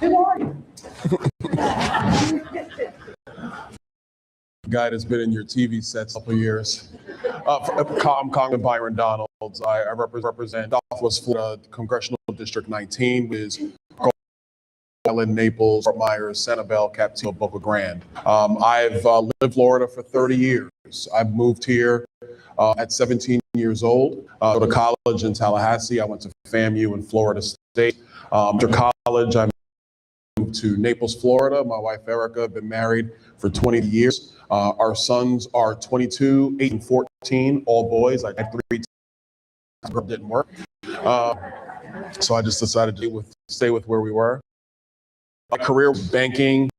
Who are you? Guy that's been in your TV sets a couple of years. I'm Congressman Byron Donalds. I represent Southwest Florida Congressional District 19, which is Island, Naples, Fort Myers, Sanibel, Capitola, Boca Grande. I've lived in Florida for 30 years. I moved here at 17 years old. Go to college in Tallahassee. I went to FAMU in Florida State. After college, I moved to Naples, Florida. My wife, Erica, have been married for 20 years. Our sons are 22, 8, and 14, all boys. I had 3 times, didn't work. So I just decided to stay with where we were. My career was banking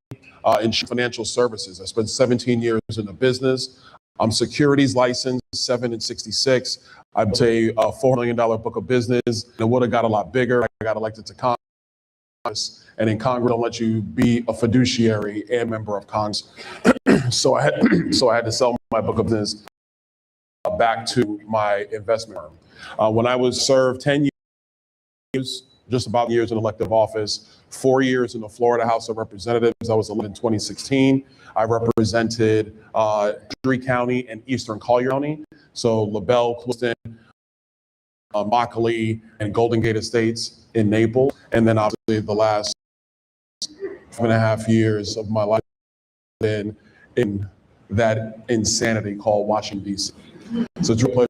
in financial services. I spent 17 years in the business. I'm securities licensed, 7 and 66. I'd say a $4 million book of business. It would have got a lot bigger. I got elected to Congress, and in Congress don't let you be a fiduciary and member of Congress. So I had to sell my book of business back to my investment firm. When I was served 10 years, just about years in elective office, 4 years in the Florida House of Representatives. I was elected in 2016. I represented Erie County and Eastern Collier County. So LaBelle, Clewiston, Immokalee, and Golden Gate Estates in Naples. And then obviously the last 5.5 years of my life been in that insanity called Washington, D.C. So it's a pleasure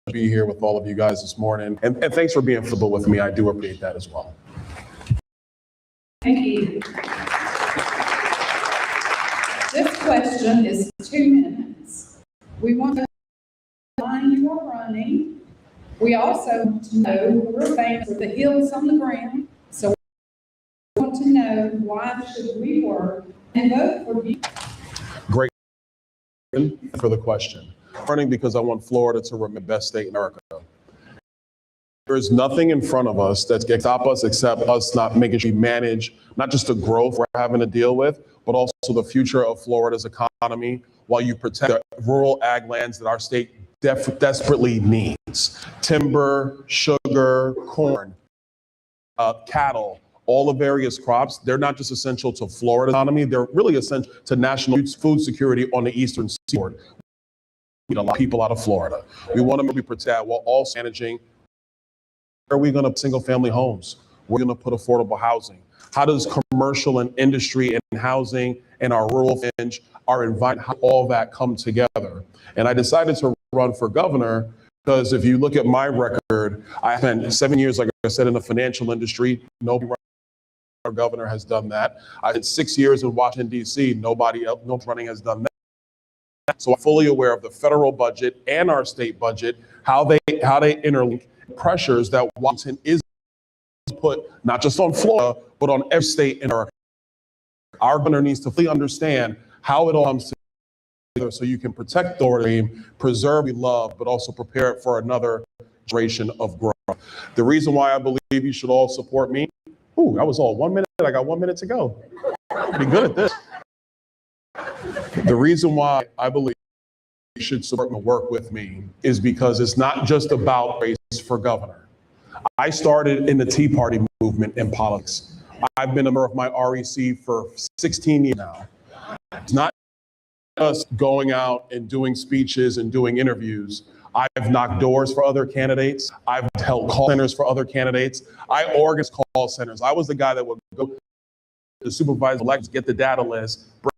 to be here with all of you guys this morning. And thanks for being flexible with me. I do appreciate that as well. Thank you. This question is 2 minutes. We want to know why you are running. We also want to know we're famous for the hills on the ground. So we want to know why should we work and vote for you? Great for the question. Running because I want Florida to remain the best state in America. There is nothing in front of us that can stop us except us not making sure we manage not just the growth we're having to deal with, but also the future of Florida's economy while you protect the rural ag lands that our state desperately needs. Timber, sugar, corn, cattle, all the various crops, they're not just essential to Florida's economy, they're really essential to national food security on the eastern seaboard. We need a lot of people out of Florida. We want to protect that while also managing where are we going to single family homes? We're going to put affordable housing. How does commercial and industry and housing and our rural fringe, our environment, how all that come together? And I decided to run for governor because if you look at my record, I spent 7 years, like I said, in the financial industry. Nobody our governor has done that. I did 6 years in Washington, D.C. Nobody else running has done that. So I'm fully aware of the federal budget and our state budget, how they interlink pressures that Washington is put not just on Florida, but on every state in America. Our governor needs to fully understand how it all comes together so you can protect Florida dream, preserve what we love, but also prepare it for another generation of growth. The reason why I believe you should all support me, that was all 1 minute. I got 1 minute to go. Pretty good at this. The reason why I believe you should support and work with me is because it's not just about race for governor. I started in the Tea Party movement in politics. I've been a member of my REC for 16 years now. It's not just going out and doing speeches and doing interviews. I've knocked doors for other candidates. I've held call centers for other candidates. I organized call centers. I was the guy that would go to the supervisor elects, get the data list, break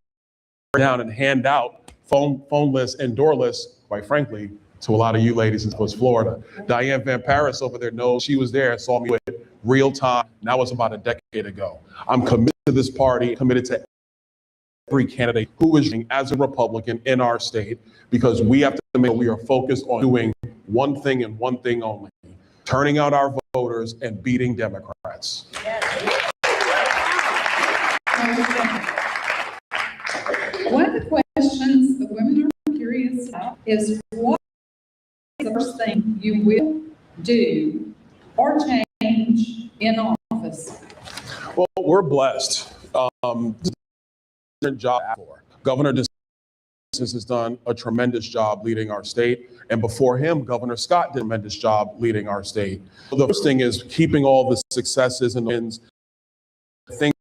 down and hand out phone lists and door lists, quite frankly, to a lot of you ladies in Southwest Florida. Diane Van Paris over there knows she was there and saw me with real time. That was about a decade ago. I'm committed to this party, committed to every candidate who is running as a Republican in our state, because we have to make sure we are focused on doing one thing and one thing only, turning out our voters and beating Democrats. One of the questions the women are curious about is what is the first thing you will do or change in office? Well, we're blessed. Job for Governor DeSantis has done a tremendous job leading our state, and before him, Governor Scott did a tremendous job leading our state. So the first thing is keeping all the successes and wins thing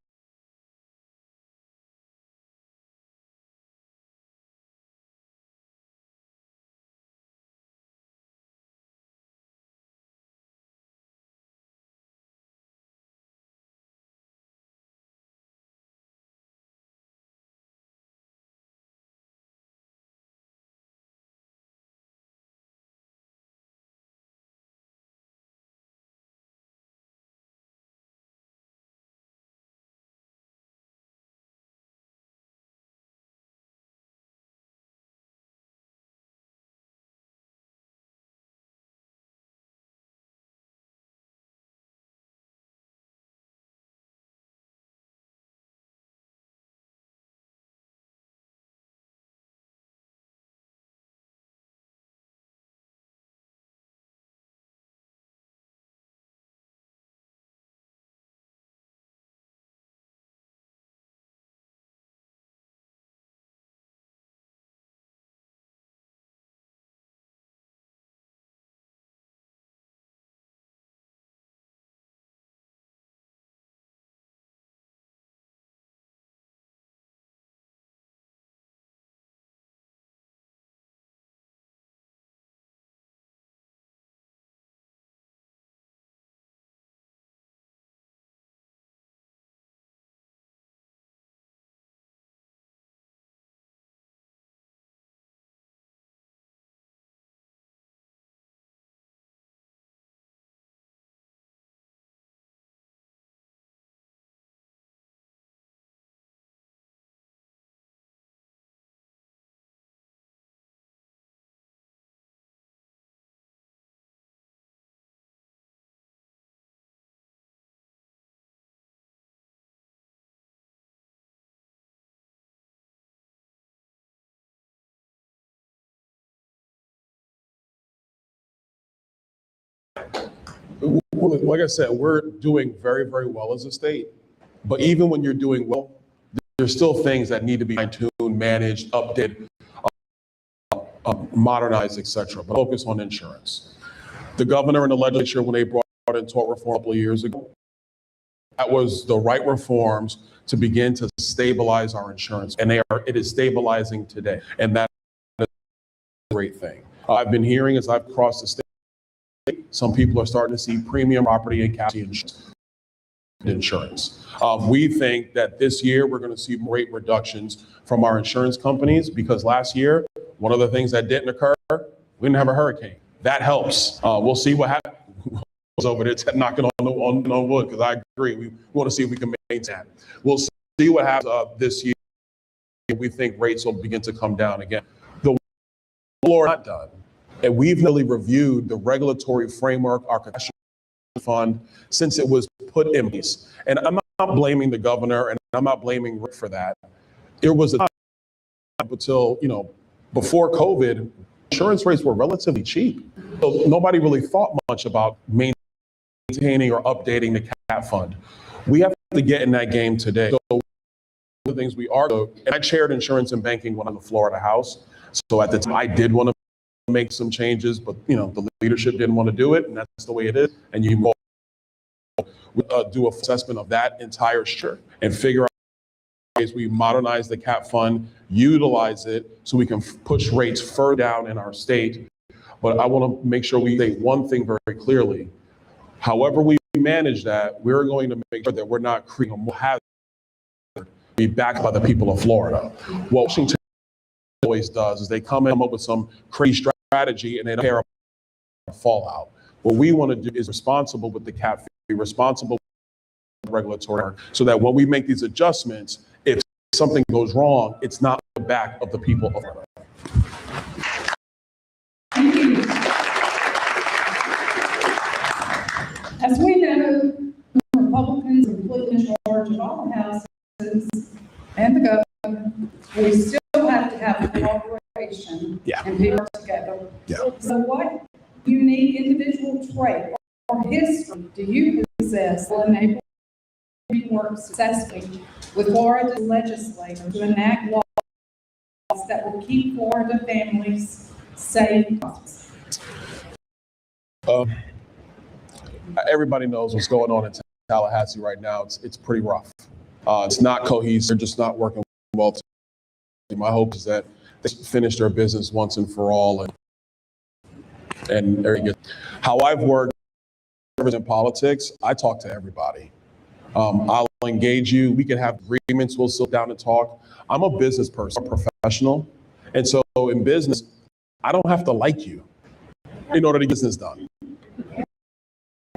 well, like I said, we're doing very, very well as a state. But even when you're doing well, there's still things that need to be fine-tuned, managed, updated, modernized, et cetera. But focus on insurance. The governor and the legislature, when they brought in tort reform a couple of years ago, that was the right reforms to begin to stabilize our insurance. And it is stabilizing today. And that is a great thing. I've been hearing as I've crossed the state, some people are starting to see premium property and casualty insurance. We think that this year we're going to see rate reductions from our insurance companies because last year, one of the things that didn't occur, we didn't have a hurricane. That helps. We'll see what happens over there, knocking on wood, because I agree. We want to see if we can maintain that. We'll see what happens this year. We think rates will begin to come down again. The war not done. And we've really reviewed the regulatory framework, our catastrophe fund, since it was put in place. And I'm not blaming the governor, and I'm not blaming Rick for that. There was a time until, before COVID, insurance rates were relatively cheap. So nobody really thought much about maintaining or updating the CAT fund. We have to get in that game today. So one of the things we are, and I chaired insurance and banking when I'm in the Florida House. So at the time I did want to make some changes, but the leadership didn't want to do it, and that's the way it is. And you do an assessment of that entire structure and figure out ways we modernize the CAT fund, utilize it so we can push rates further down in our state. But I want to make sure we say one thing very clearly. However we manage that, we're going to make sure that we're not creating a more hazard be backed by the people of Florida. What Washington always does is they come up with some crazy strategy and they don't care about fallout. What we want to do is responsible with the CAT fee, be responsible with the regulatory, so that when we make these adjustments, if something goes wrong, it's not the back of the people of Florida. Thank you. As we know, Republicans are completely in charge of all the houses and the government. We still have to have cooperation and people together. So what unique individual trait or history do you possess that enable you to work successfully with Florida legislators to enact laws that will keep Florida families safe? Everybody knows what's going on in Tallahassee right now, it's pretty rough. It's not cohesive. They're just not working well. My hope is that they finish their business once and for all. And how I've worked in politics, I talk to everybody. I'll engage you. We can have agreements. We'll sit down and talk. I'm a business person, a professional. And so in business, I don't have to like you in order to get business done.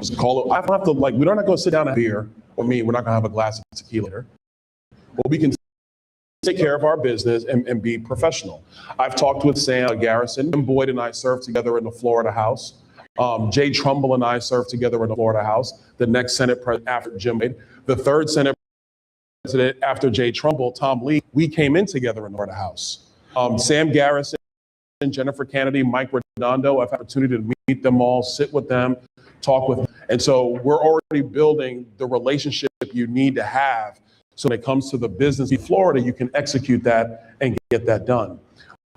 Just call it. I don't have to like, we're not going to sit down and have beer, or me, we're not going to have a glass of tequila later. But we can take care of our business and be professional. I've talked with Sam Garrison. Jim Boyd and I served together in the Florida House. Jay Trumbull and I served together in the Florida House. The next Senate president after Jim Boyd. The third Senate president after Jay Trumbull, Tom Lee, we came in together in the Florida House. Sam Garrison, Jennifer Kennedy, Mike Redondo, I've had the opportunity to meet them all, sit with them, talk with them. And so we're already building the relationship you need to have so when it comes to the business in Florida, you can execute that and get that done.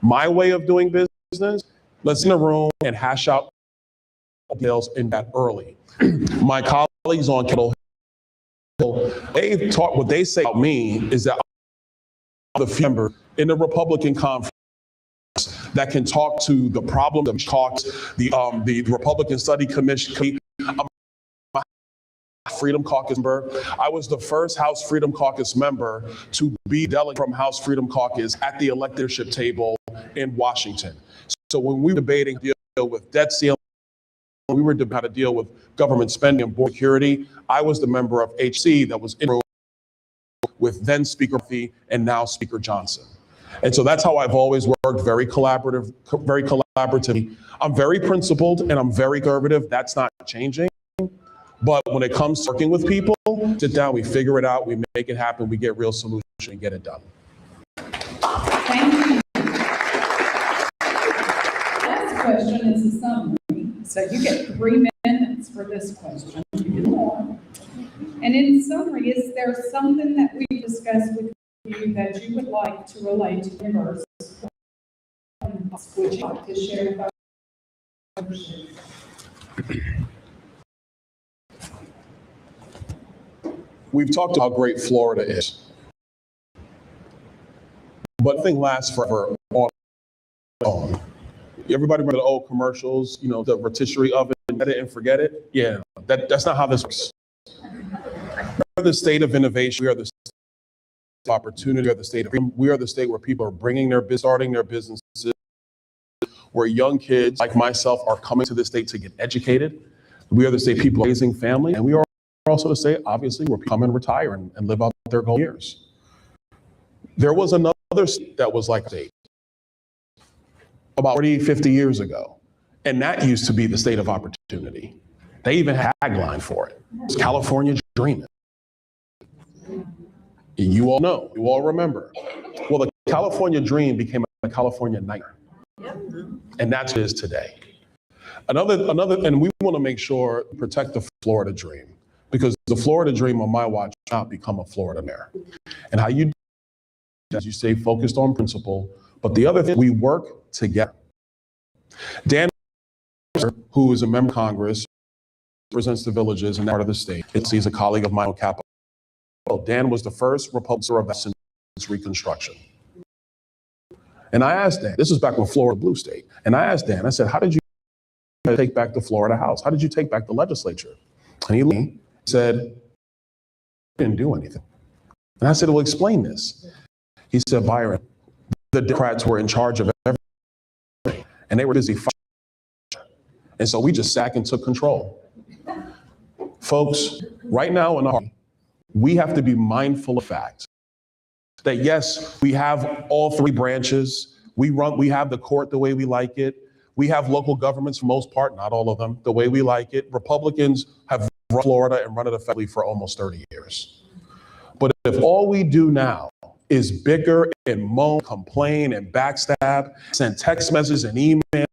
My way of doing business, let's in a room and hash out details in that early. My colleagues on Capitol Hill, they've talked, what they say about me is that the member in the Republican conference that can talk to the problem, the talks, the Republican Study Commission, Freedom Caucus member. I was the first House Freedom Caucus member to be delegate from House Freedom Caucus at the electorship table in Washington. So when we were debating deal with debt ceiling, we were debating how to deal with government spending and border security, I was the member of HC that was in with then Speaker Murphy and now Speaker Johnson. And so that's how I've always worked, very collaboratively. I'm very principled and I'm very conservative. That's not changing. But when it comes to working with people, sit down, we figure it out, we make it happen, we get real solution and get it done. Thank you. Last question is a summary. So you get 3 minutes for this question. You get more. And in summary, is there something that we discussed with you that you would like to relate to the universe? Would you like to share about? We've talked about how great Florida is, but nothing lasts forever on its own. Everybody remember the old commercials, you know, the rotisserie oven, set it and forget it? Yeah, that's not how this works. We are the state of innovation. We are the state of opportunity. We are the state of freedom. We are the state where people are bringing starting their businesses, where young kids like myself are coming to the state to get educated. We are the state people are raising family, and we are also to say, obviously, where people come and retire and live out their goal years. There was another state that was like a state about 40, 50 years ago, and that used to be the state of opportunity. They even had a tagline for it. It's California Dreaming. You all know, you all remember. Well, the California Dream became a California nightmare, and that's what it is today. And we want to make sure protect the Florida Dream. Because the Florida Dream on my watch will not become a Florida mayor. And how you do that is you stay focused on principle, but the other thing, we work together. Dan, who is a member of Congress, represents the villages and that part of the state. He's a colleague of mine on Capitol. Dan was the first Republican of that since Reconstruction. And I asked Dan, this was back when Florida blue state, and I asked Dan, I said, how did you take back the Florida House? How did you take back the legislature? And he said, didn't do anything. And I said, well, explain this. He said, Byron, the Democrats were in charge of everything, and they were busy fighting. And so we just sat and took control. Folks, right now in our we have to be mindful of facts that yes, we have all 3 branches. We have the court the way we like it. We have local governments, for most part, not all of them, the way we like it. Republicans have run Florida and run it effectively for almost 30 years. But if all we do now is bicker and moan, complain and backstab, send text messages and email,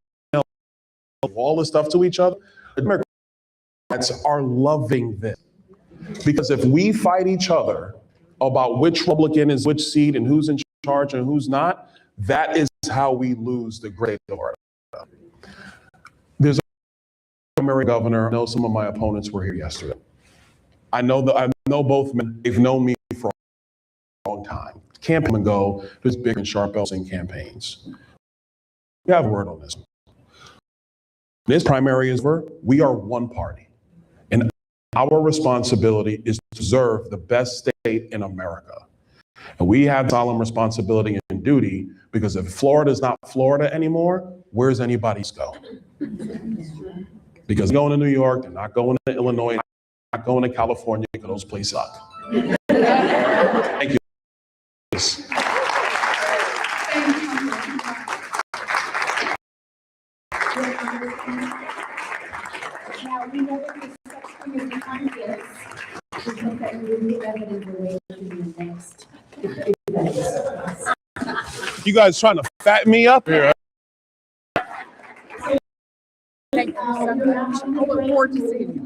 all this stuff to each other, Democrats are loving this. Because if we fight each other about which Republican is which seat and who's in charge and who's not, that is how we lose the great Florida. There's a primary governor. I know some of my opponents were here yesterday. I know both men. They've known me for a long time. Can't come and go. There's big and sharp in campaigns. We have a word on this. This primary is we are one party. And our responsibility is to preserve the best state in America. And we have solemn responsibility and duty because if Florida is not Florida anymore, where's anybody's go? Because they're going to New York, they're not going to Illinois, they're not going to California because those places suck. Thank you. Now, we know that this section is behind this. We think that we will be evident relation in the next. You guys trying to fatten me up here? Thank you so much. I look forward to seeing you.